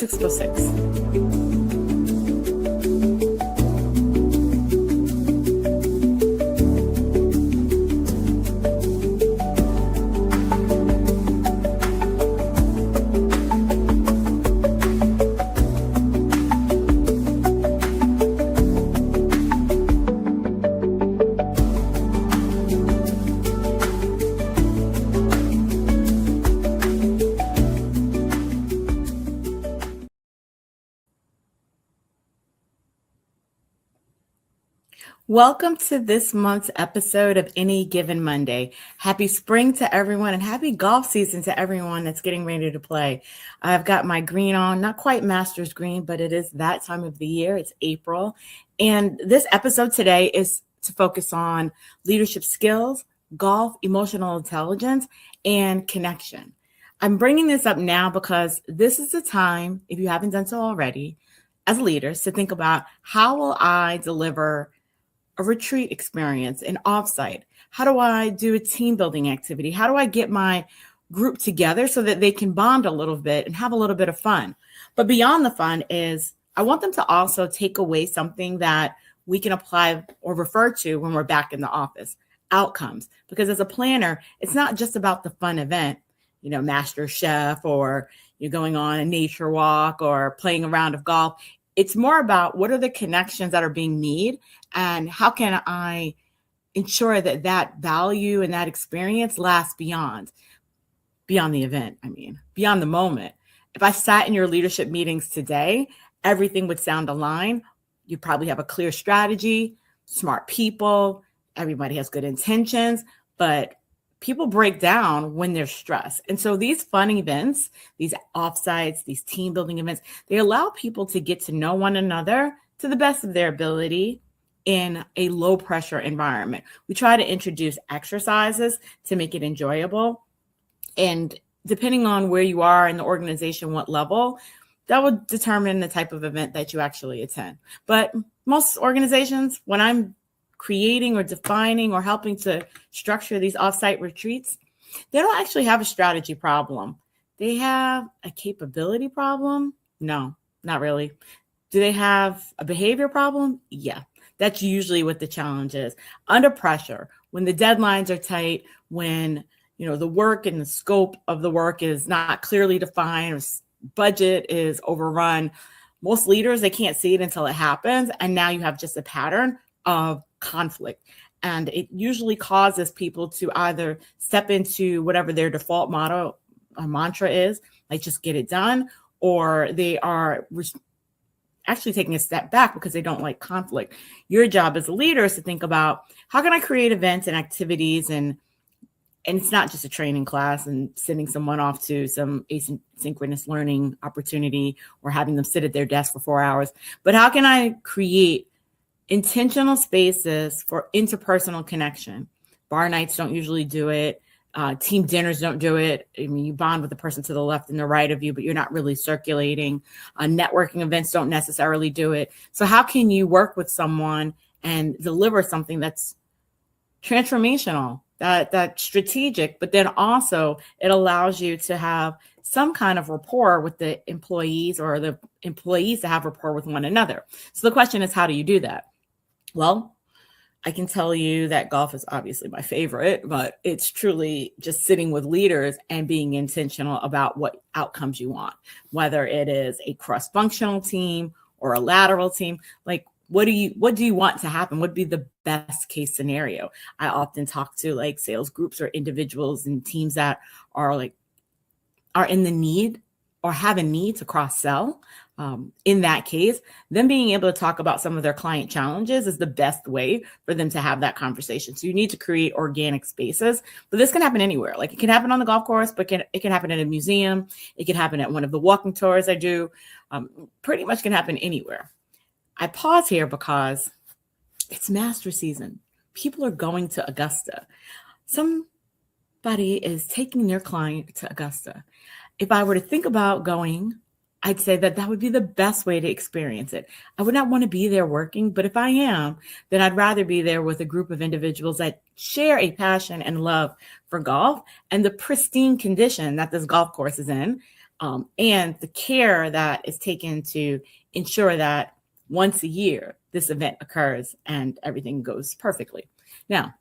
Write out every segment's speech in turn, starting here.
606. Welcome to this month's episode of Any Given Monday. Happy spring to everyone and happy golf season to everyone that's getting ready to play. I've got my green on, not quite master's green, but it is that time of the year. It's April. And this episode today is to focus on leadership skills, golf, emotional intelligence, and connection. I'm bringing this up now because this is the time, if you haven't done so already, as leaders, to think about how will I deliver a retreat experience, an offsite? How do I do a team building activity? How do I get my group together so that they can bond a little bit and have a little bit of fun? But beyond the fun is I want them to also take away something that we can apply or refer to when we're back in the office, outcomes. Because as a planner, it's not just about the fun event, Master Chef, or you're going on a nature walk or playing a round of golf. It's more about what are the connections that are being made and how can I ensure that that value and that experience lasts beyond the event. Beyond the moment. If I sat in your leadership meetings today, everything would sound aligned. You probably have a clear strategy, smart people, everybody has good intentions, but people break down when they're stressed. And so these fun events, these offsites, these team building events, they allow people to get to know one another to the best of their ability in a low pressure environment. We try to introduce exercises to make it enjoyable. And depending on where you are in the organization, what level, that would determine the type of event that you actually attend. But most organizations, when I'm creating or defining or helping to structure these offsite retreats, they don't actually have a strategy problem. They have a capability problem? No, not really. Do they have a behavior problem? Yeah, that's usually what the challenge is. Under pressure, when the deadlines are tight, when the work and the scope of the work is not clearly defined, or budget is overrun, most leaders, they can't see it until it happens. And now you have just a pattern of conflict. And it usually causes people to either step into whatever their default motto or mantra is, like just get it done, or they are actually taking a step back because they don't like conflict. Your job as a leader is to think about how can I create events and activities, and it's not just a training class and sending someone off to some asynchronous learning opportunity or having them sit at their desk for 4 hours, but how can I create intentional spaces for interpersonal connection? Bar nights don't usually do it. Team dinners don't do it. You bond with the person to the left and the right of you, but you're not really circulating. Networking events don't necessarily do it. So how can you work with someone and deliver something that's transformational, that's strategic, but then also it allows you to have some kind of rapport with the employees, or the employees to have rapport with one another. So the question is, how do you do that? Well, I can tell you that golf is obviously my favorite, but it's truly just sitting with leaders and being intentional about what outcomes you want, whether it is a cross-functional team or a lateral team. Like, what do you want to happen? What would be the best case scenario? I often talk to like sales groups or individuals and teams that are in the need or have a need to cross-sell. In that case, them being able to talk about some of their client challenges is the best way for them to have that conversation. So you need to create organic spaces, but this can happen anywhere. Like, it can happen on the golf course, but it can happen in a museum. It can happen at one of the walking tours I do. Pretty much can happen anywhere. I pause here because it's master season. People are going to Augusta. Somebody is taking their client to Augusta. If I were to think about going, I'd say that would be the best way to experience it. I would not want to be there working, but if I am, then I'd rather be there with a group of individuals that share a passion and love for golf and the pristine condition that this golf course is in. and the care that is taken to ensure that once a year this event occurs and everything goes perfectly. Now,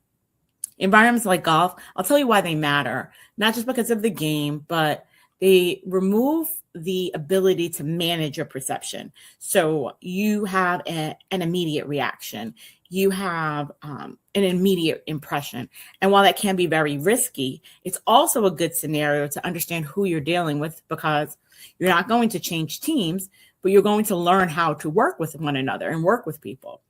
environments like golf, I'll tell you why they matter, not just because of the game, but they remove the ability to manage your perception. So you have an immediate reaction, you have an immediate impression. And while that can be very risky, it's also a good scenario to understand who you're dealing with, because you're not going to change teams, but you're going to learn how to work with one another and work with people.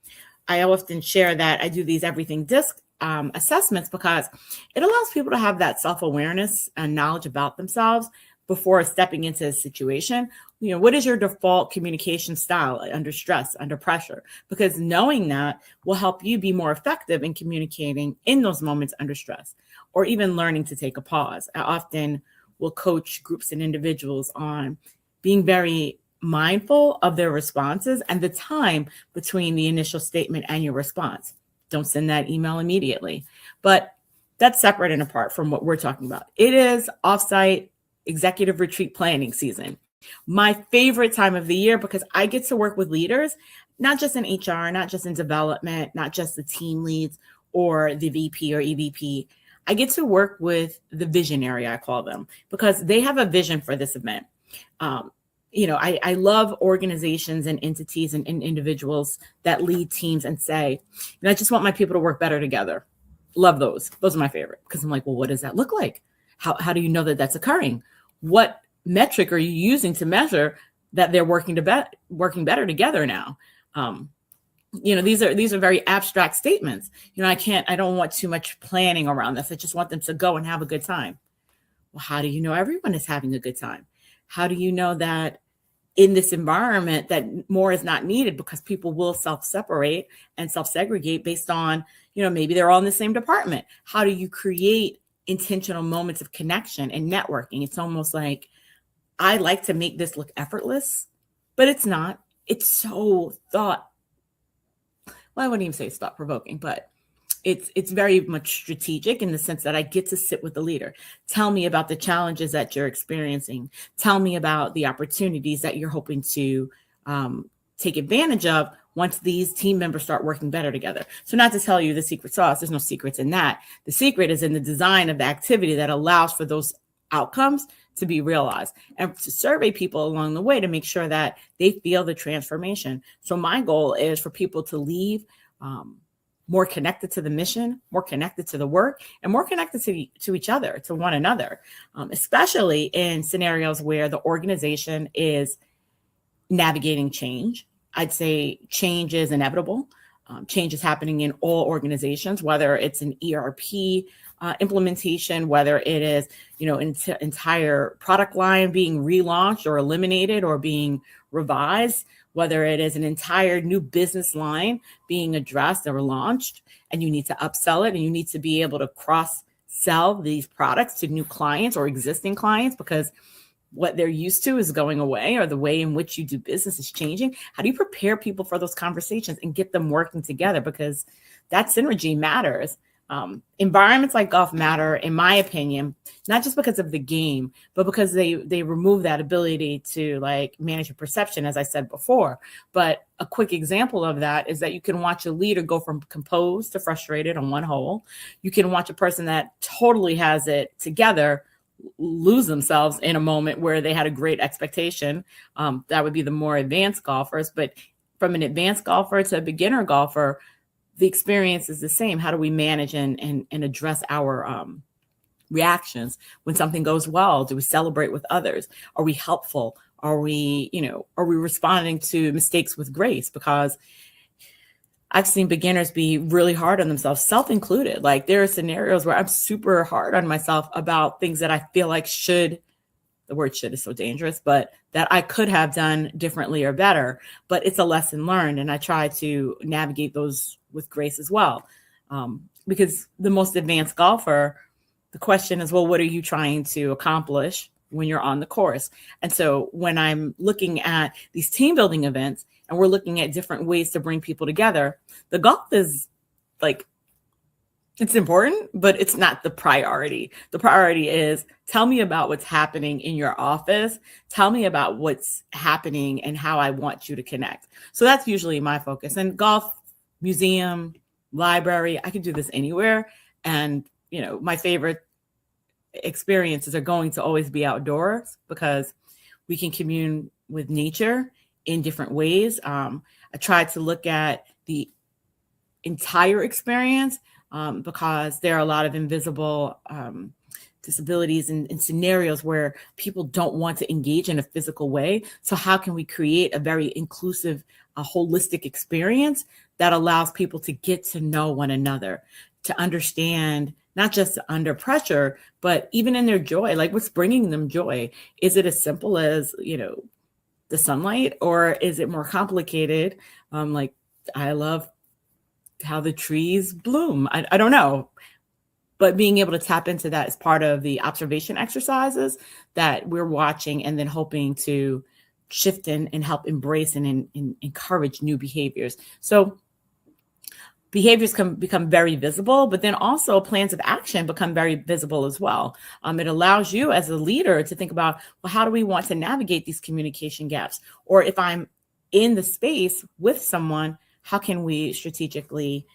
I often share that I do these everything disc assessments because it allows people to have that self-awareness and knowledge about themselves before stepping into a situation. You know, what is your default communication style under stress, under pressure? Because knowing that will help you be more effective in communicating in those moments under stress, or even learning to take a pause. I often will coach groups and individuals on being very mindful of their responses and the time between the initial statement and your response. Don't send that email immediately. But that's separate and apart from what we're talking about. It is offsite executive retreat planning season. My favorite time of the year, because I get to work with leaders, not just in HR, not just in development, not just the team leads or the VP or EVP. I get to work with the visionary, I call them, because they have a vision for this event. I love organizations and entities and individuals that lead teams and say, I just want my people to work better together. Love those. Those are my favorite, because I'm like, well, what does that look like? How do you know that that's occurring? What metric are you using to measure that they're working better together now? These are very abstract statements. I don't want too much planning around this. I just want them to go and have a good time. Well, how do you know everyone is having a good time? How do you know that in this environment that more is not needed, because people will self-separate and self-segregate based on, maybe they're all in the same department? How do you create intentional moments of connection and networking? It's almost like, I like to make this look effortless, but it's not. It's so I wouldn't even say it's thought-provoking, but it's very much strategic in the sense that I get to sit with the leader. Tell me about the challenges that you're experiencing. Tell me about the opportunities that you're hoping to take advantage of once these team members start working better together. So not to tell you the secret sauce, there's no secrets in that. The secret is in the design of the activity that allows for those outcomes to be realized, and to survey people along the way to make sure that they feel the transformation. So my goal is for people to leave more connected to the mission, more connected to the work, and more connected to each other, to one another, especially in scenarios where the organization is navigating change. I'd say change is inevitable. Change is happening in all organizations, whether it's an ERP implementation, whether it is, entire product line being relaunched or eliminated or being revised, whether it is an entire new business line being addressed or launched, and you need to upsell it, and you need to be able to cross-sell these products to new clients or existing clients because what they're used to is going away, or the way in which you do business is changing. How do you prepare people for those conversations and get them working together? Because that synergy matters. Environments like golf matter, in my opinion, not just because of the game, but because they remove that ability to manage your perception, as I said before. But a quick example of that is that you can watch a leader go from composed to frustrated on one hole. You can watch a person that totally has it together lose themselves in a moment where they had a great expectation. That would be the more advanced golfers. But from an advanced golfer to a beginner golfer, the experience is the same. How do we manage and address our reactions when something goes well? Do we celebrate with others? Are we helpful? Are we responding to mistakes with grace? Because I've seen beginners be really hard on themselves, self-included. Like, there are scenarios where I'm super hard on myself about things that I feel like the word should is so dangerous, but that I could have done differently or better. But it's a lesson learned, and I try to navigate those with grace as well. Because the most advanced golfer, the question is, well, what are you trying to accomplish when you're on the course? And so when I'm looking at these team building events and we're looking at different ways to bring people together, the golf is It's important, but it's not the priority. The priority is tell me about what's happening in your office. Tell me about what's happening and how I want you to connect. So that's usually my focus. And golf, museum, library, I can do this anywhere. And, my favorite experiences are going to always be outdoors because we can commune with nature in different ways. I try to look at the entire experience because there are a lot of invisible disabilities and scenarios where people don't want to engage in a physical way. So how can we create a very inclusive, holistic experience that allows people to get to know one another, to understand not just under pressure, but even in their joy, like what's bringing them joy? Is it as simple as, the sunlight, or is it more complicated? Like I love how the trees bloom. I don't know, but being able to tap into that as part of the observation exercises that we're watching and then hoping to shift in and help embrace and encourage new behaviors. So behaviors can become very visible, but then also plans of action become very visible as well. It allows you as a leader to think about, well, how do we want to navigate these communication gaps? Or if I'm in the space with someone, how can we strategically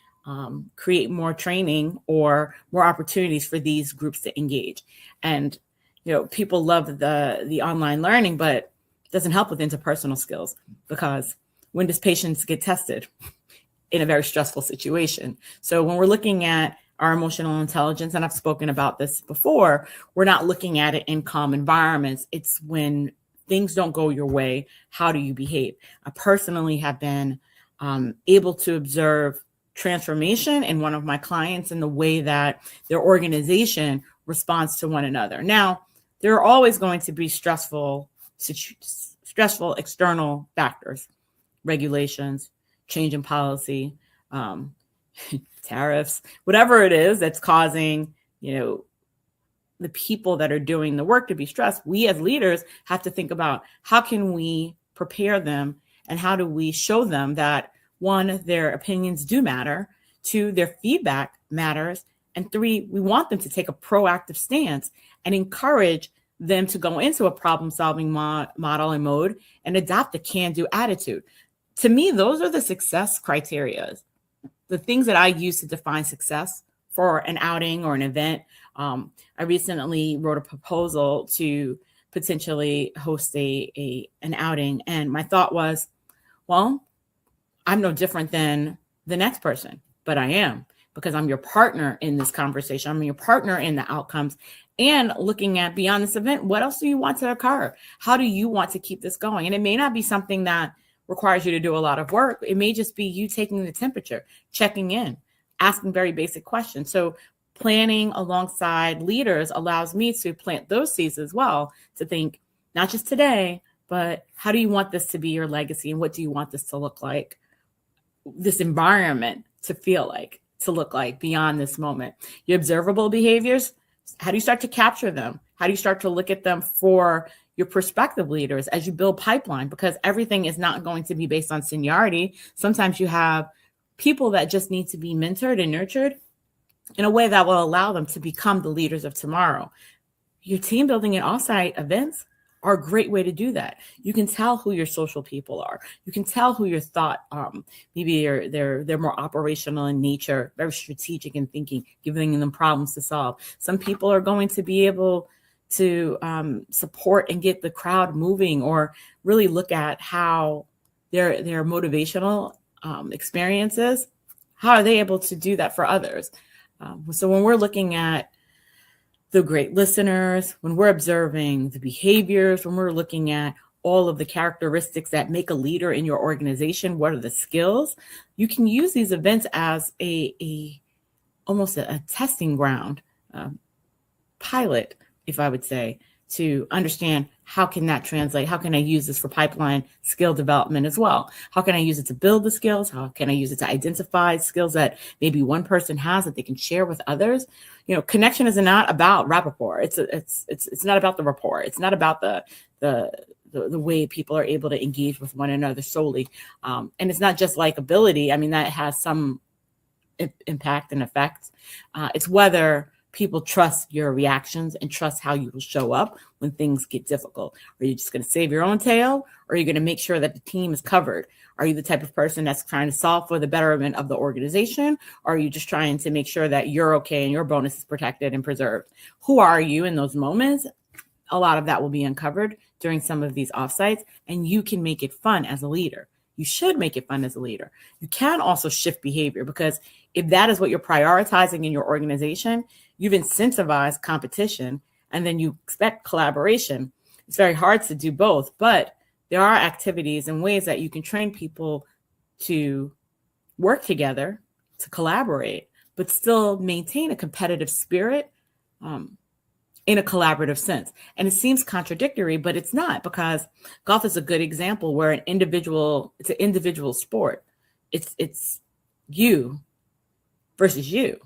create more training or more opportunities for these groups to engage? And, people love the online learning, but it doesn't help with interpersonal skills, because when does patience get tested? In a very stressful situation. So when we're looking at our emotional intelligence, and I've spoken about this before, we're not looking at it in calm environments. It's when things don't go your way, how do you behave? I personally have been able to observe transformation in one of my clients in the way that their organization responds to one another. Now, there are always going to be stressful external factors, regulations, change in policy, tariffs, whatever it is that's causing, the people that are doing the work to be stressed. We as leaders have to think about how can we prepare them and how do we show them that, one, their opinions do matter, two, their feedback matters, and three, we want them to take a proactive stance and encourage them to go into a problem-solving model and mode and adopt a can-do attitude. To me, those are the success criteria, the things that I use to define success for an outing or an event. I recently wrote a proposal to potentially host an outing. And my thought was, well, I'm no different than the next person, but I am, because I'm your partner in this conversation. I'm your partner in the outcomes. And looking at beyond this event, what else do you want to occur? How do you want to keep this going? And it may not be something that requires you to do a lot of work. It may just be you taking the temperature, checking in, asking very basic questions. So planning alongside leaders allows me to plant those seeds as well, to think not just today, but how do you want this to be your legacy? And what do you want this to look like? This environment to feel like, to look like beyond this moment. Your observable behaviors, how do you start to capture them? How do you start to look at them for your prospective leaders as you build pipeline? Because everything is not going to be based on seniority. Sometimes you have people that just need to be mentored and nurtured in a way that will allow them to become the leaders of tomorrow. Your team building and offsite events are a great way to do that. You can tell who your social people are. You can tell who your thought, maybe they're more operational in nature, very strategic in thinking, giving them problems to solve. Some people are going to be able to support and get the crowd moving, or really look at how their motivational experiences, how are they able to do that for others? So when we're looking at the great listeners, when we're observing the behaviors, when we're looking at all of the characteristics that make a leader in your organization, what are the skills? You can use these events as almost a testing ground, pilot, if I would say, to understand how can that translate? How can I use this for pipeline skill development as well? How can I use it to build the skills? How can I use it to identify skills that maybe one person has that they can share with others? Connection is not about rapport. It's not about the rapport. It's not about the way people are able to engage with one another solely. And it's not just likability. I mean, that has some impact and effect. It's whether people trust your reactions and trust how you will show up when things get difficult. Are you just going to save your own tail, or are you going to make sure that the team is covered? Are you the type of person that's trying to solve for the betterment of the organization? Or are you just trying to make sure that you're okay and your bonus is protected and preserved? Who are you in those moments? A lot of that will be uncovered during some of these offsites, and you can make it fun as a leader. You should make it fun as a leader. You can also shift behavior, because if that is what you're prioritizing in your organization, you've incentivized competition and then you expect collaboration. It's very hard to do both, but there are activities and ways that you can train people to work together, to collaborate, but still maintain a competitive spirit in a collaborative sense. And it seems contradictory, but it's not, because golf is a good example where it's an individual sport. It's you versus you.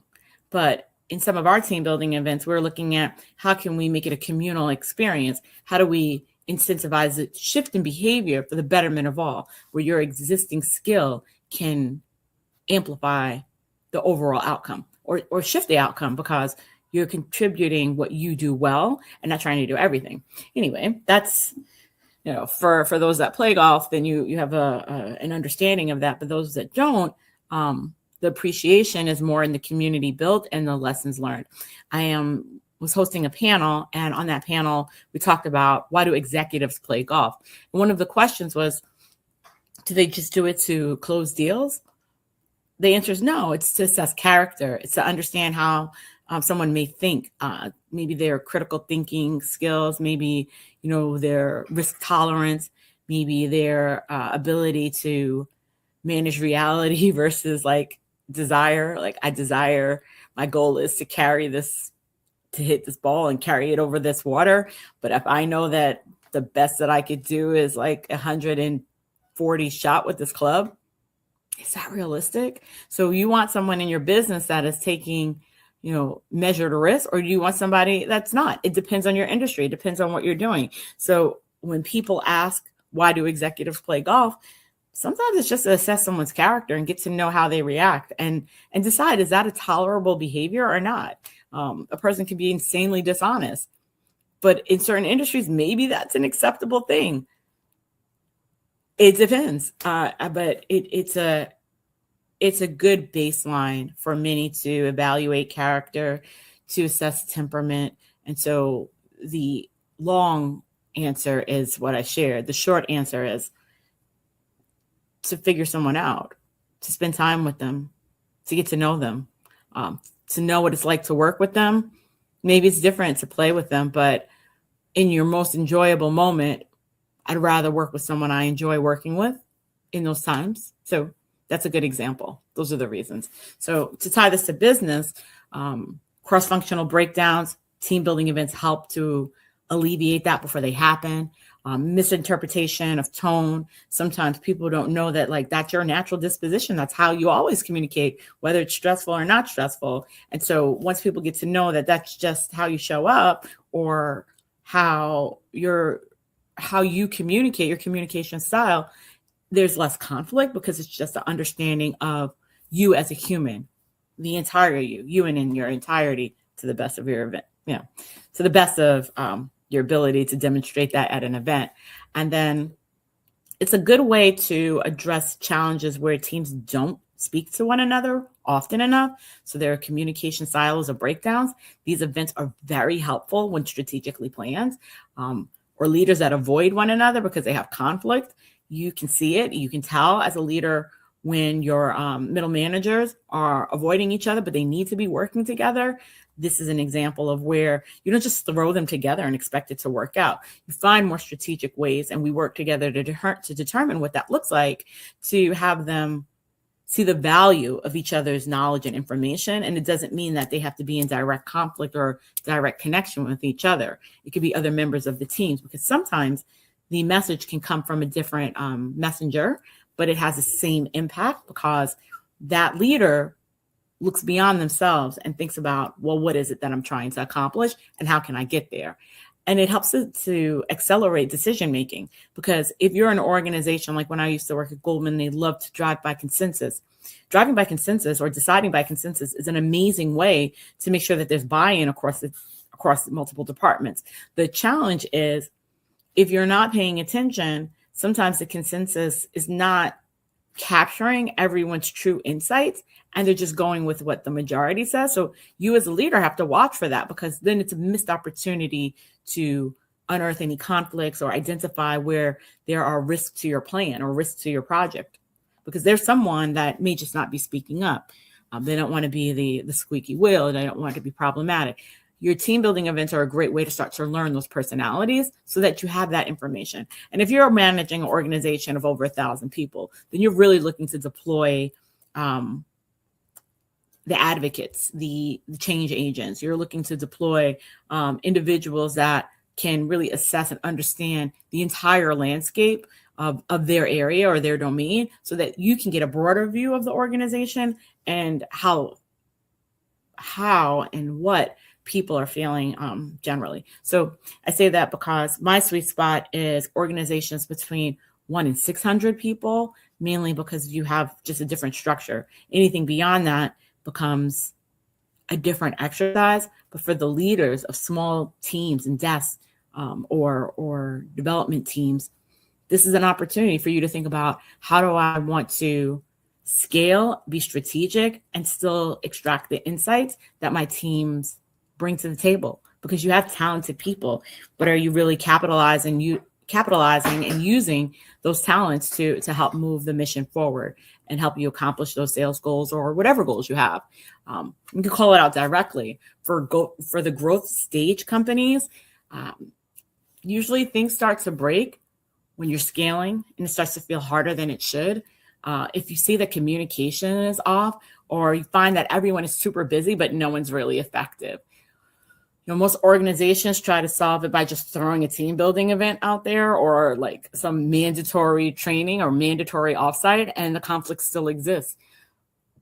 But in some of our team building events, we're looking at how can we make it a communal experience? How do we incentivize a shift in behavior for the betterment of all, where your existing skill can amplify the overall outcome or shift the outcome, because you're contributing what you do well and not trying to do everything. Anyway, that's, for those that play golf, then you have an understanding of that. But those that don't, the appreciation is more in the community built and the lessons learned. Was hosting a panel, and on that panel, we talked about, why do executives play golf? And one of the questions was, do they just do it to close deals? The answer is no. It's to assess character. It's to understand how someone may think, maybe their critical thinking skills, maybe, their risk tolerance, maybe their ability to manage reality versus desire. I desire, my goal is to hit this ball and carry it over this water. But if I know that the best that I could do is 140 shot with this club, is that realistic? So you want someone in your business that is taking, measured risk, or do you want somebody that's not? It depends on your industry. It depends on what you're doing. So when people ask, why do executives play golf? Sometimes it's just to assess someone's character and get to know how they react and decide, is that a tolerable behavior or not? A person can be insanely dishonest, but in certain industries, maybe that's an acceptable thing. It depends. But it's a good baseline for many to evaluate character, to assess temperament. And so the long answer is what I shared. The short answer is to figure someone out, to spend time with them, to get to know them, to know what it's like to work with them. Maybe it's different to play with them, but in your most enjoyable moment, I'd rather work with someone I enjoy working with in those times. So that's a good example. Those are the reasons. So to tie this to business, cross-functional breakdowns, team building events help to alleviate that before they happen. Misinterpretation of tone. Sometimes people don't know that that's your natural disposition. That's how you always communicate, whether it's stressful or not stressful. And so once people get to know that that's just how you show up, or how you communicate, your communication style, there's less conflict, because it's just an understanding of you as a human, the entire you and in your entirety, to the best of your event. To the best of your ability to demonstrate that at an event. And then it's a good way to address challenges where teams don't speak to one another often enough. So there are communication silos or breakdowns. These events are very helpful when strategically planned, or leaders that avoid one another because they have conflict. You can see it. You can tell as a leader when your middle managers are avoiding each other, but they need to be working together. This is an example of where you don't just throw them together and expect it to work out. You find more strategic ways, and we work together to determine what that looks like, to have them see the value of each other's knowledge and information. And it doesn't mean that they have to be in direct conflict or direct connection with each other. It could be other members of the teams, because sometimes the message can come from a different messenger, but it has the same impact because that leader looks beyond themselves and thinks about, well, what is it that I'm trying to accomplish and how can I get there? And it helps to accelerate decision making, because if you're an organization, like when I used to work at Goldman, they love to drive by consensus. Driving by consensus or deciding by consensus is an amazing way to make sure that there's buy-in across multiple departments. The challenge is, if you're not paying attention, sometimes the consensus is not capturing everyone's true insights, and they're just going with what the majority says. So you as a leader have to watch for that, because then it's a missed opportunity to unearth any conflicts or identify where there are risks to your plan or risks to your project, because there's someone that may just not be speaking up. They don't want to be the squeaky wheel. They don't want to be problematic. Your team building events are a great way to start to learn those personalities so that you have that information. And if you're managing an organization of over 1,000 people, then you're really looking to deploy the advocates, the change agents. You're looking to deploy individuals that can really assess and understand the entire landscape of their area or their domain, so that you can get a broader view of the organization and how and what people are feeling generally. So I say that because my sweet spot is organizations between 1 and 600 people, mainly because you have just a different structure. Anything beyond that becomes a different exercise. But for the leaders of small teams and desks or development teams, this is an opportunity for you to think about, how do I want to scale, be strategic, and still extract the insights that my teams bring to the table? Because you have talented people, but are you really capitalizing and using those talents to help move the mission forward and help you accomplish those sales goals or whatever goals you have? You can call it out directly. For the growth stage companies, usually things start to break when you're scaling and it starts to feel harder than it should. If you see that communication is off, or you find that everyone is super busy, but no one's really effective. Most organizations try to solve it by just throwing a team building event out there, or like some mandatory training or mandatory offsite, and the conflict still exists.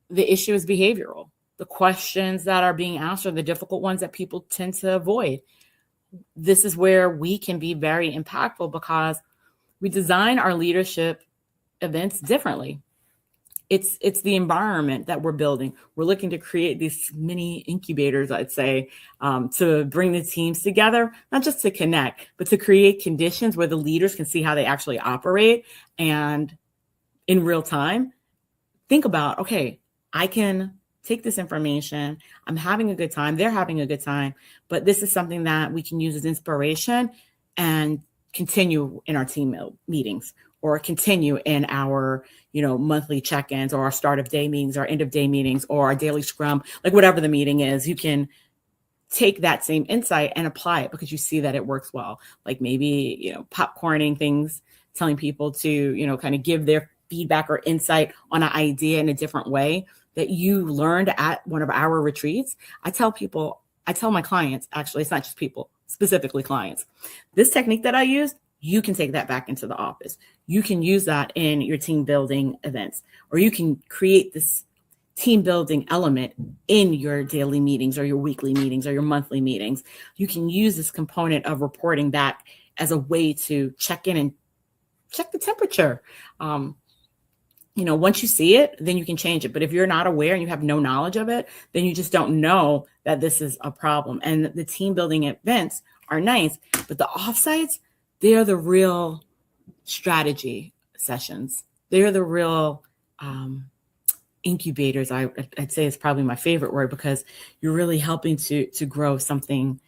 The issue is behavioral. The questions that are being asked are the difficult ones that people tend to avoid. This is where we can be very impactful, because we design our leadership events differently. It's the environment that we're building. We're looking to create these mini incubators, I'd say, to bring the teams together, not just to connect, but to create conditions where the leaders can see how they actually operate. And in real time, think about, okay, I can take this information. I'm having a good time. They're having a good time. But this is something that we can use as inspiration and continue in our team meetings, or continue in our, monthly check-ins, or our start of day meetings, our end of day meetings, or our daily scrum, like whatever the meeting is. You can take that same insight and apply it because you see that it works well. Like maybe, popcorning things, telling people to, kind of give their feedback or insight on an idea in a different way that you learned at one of our retreats. I tell my clients, actually, it's not just people, specifically clients, this technique that I used, you can take that back into the office. You can use that in your team building events, or you can create this team building element in your daily meetings or your weekly meetings or your monthly meetings. You can use this component of reporting back as a way to check in and check the temperature. Once you see it, then you can change it. But if you're not aware and you have no knowledge of it, then you just don't know that this is a problem. And the team building events are nice, but the offsites, they're the real strategy sessions. They're the real incubators. I'd say it's probably my favorite word, because you're really helping to grow something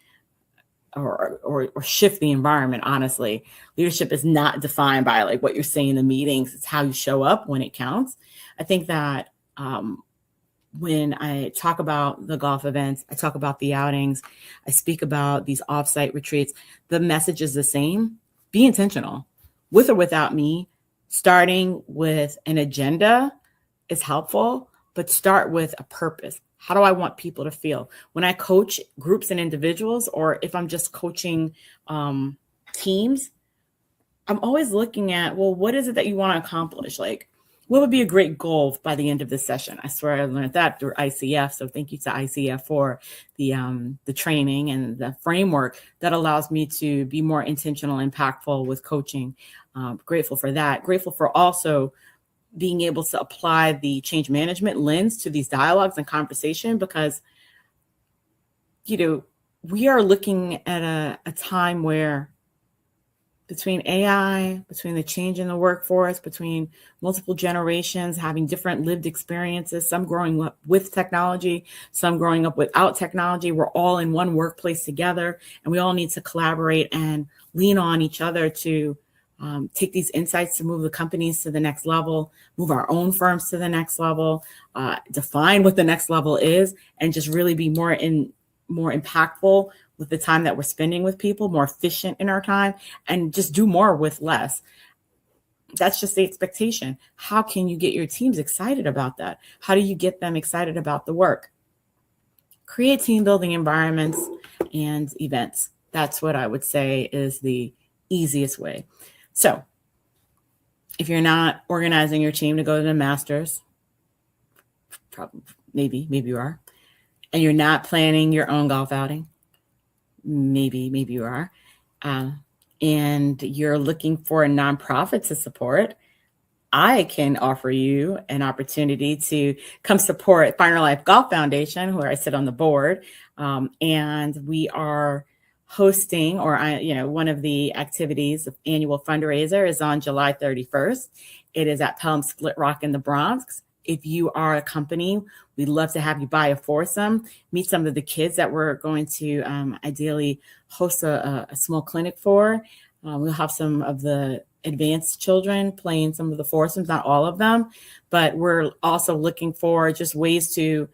or shift the environment. Honestly, leadership is not defined by like what you're saying in the meetings. It's how you show up when it counts. I think that when I talk about the golf events, I talk about the outings, I speak about these offsite retreats, the message is the same. Be intentional, with or without me. Starting with an agenda is helpful, but start with a purpose. How do I want people to feel? When I coach groups and individuals, or if I'm just coaching teams, I'm always looking at, well, what is it that you want to accomplish? Like, what would be a great goal by the end of this session? I swear I learned that through ICF. So thank you to ICF for the training and the framework that allows me to be more intentional, impactful with coaching. Grateful for that. Grateful for also being able to apply the change management lens to these dialogues and conversation, because, we are looking at a time where between AI, between the change in the workforce, between multiple generations having different lived experiences, some growing up with technology, some growing up without technology, we're all in one workplace together, and we all need to collaborate and lean on each other to take these insights to move the companies to the next level, move our own firms to the next level, define what the next level is, and just really be more impactful with the time that we're spending with people, more efficient in our time, and just do more with less. That's just the expectation. How can you get your teams excited about that? How do you get them excited about the work? Create team building environments and events. That's what I would say is the easiest way. So if you're not organizing your team to go to the Masters, probably, maybe you are, and you're not planning your own golf outing, maybe you are, and you're looking for a nonprofit to support, I can offer you an opportunity to come support Finer Life Golf Foundation, where I sit on the board, and we are hosting, one of the activities of annual fundraiser is on July 31st. It is at Pelham Split Rock in the Bronx. If you are a company, we'd love to have you buy a foursome, meet some of the kids that we're going to ideally host a small clinic for. We'll have some of the advanced children playing some of the foursomes, not all of them, but we're also looking for just ways to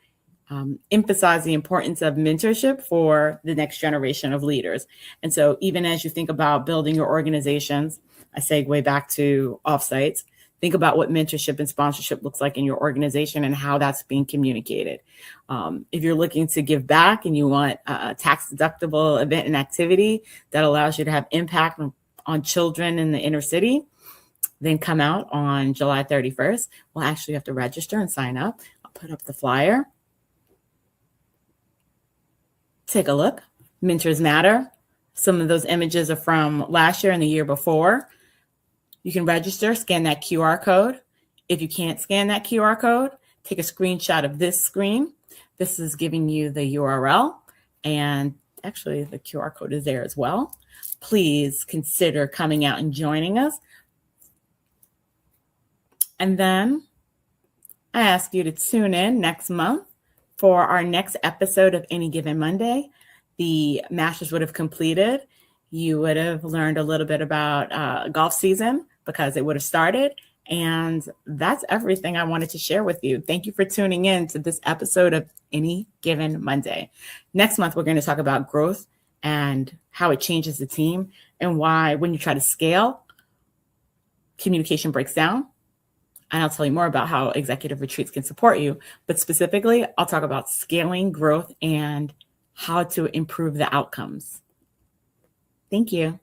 emphasize the importance of mentorship for the next generation of leaders. And so even as you think about building your organizations, I segue back to offsites, think about what mentorship and sponsorship looks like in your organization and how that's being communicated. If you're looking to give back and you want a tax deductible event and activity that allows you to have impact on children in the inner city, then come out on July 31st. We'll actually have to register and sign up. I'll put up the flyer. Take a look. Mentors Matter. Some of those images are from last year and the year before. You can register, scan that QR code. If you can't scan that QR code, take a screenshot of this screen. This is giving you the URL, and actually the QR code is there as well. Please consider coming out and joining us. And then I ask you to tune in next month for our next episode of Any Given Monday. The Masters would have completed. You would have learned a little bit about golf season because it would have started. And that's everything I wanted to share with you. Thank you for tuning in to this episode of Any Given Monday. Next month, we're going to talk about growth and how it changes the team and why when you try to scale, communication breaks down. And I'll tell you more about how executive retreats can support you. But specifically, I'll talk about scaling growth and how to improve the outcomes. Thank you.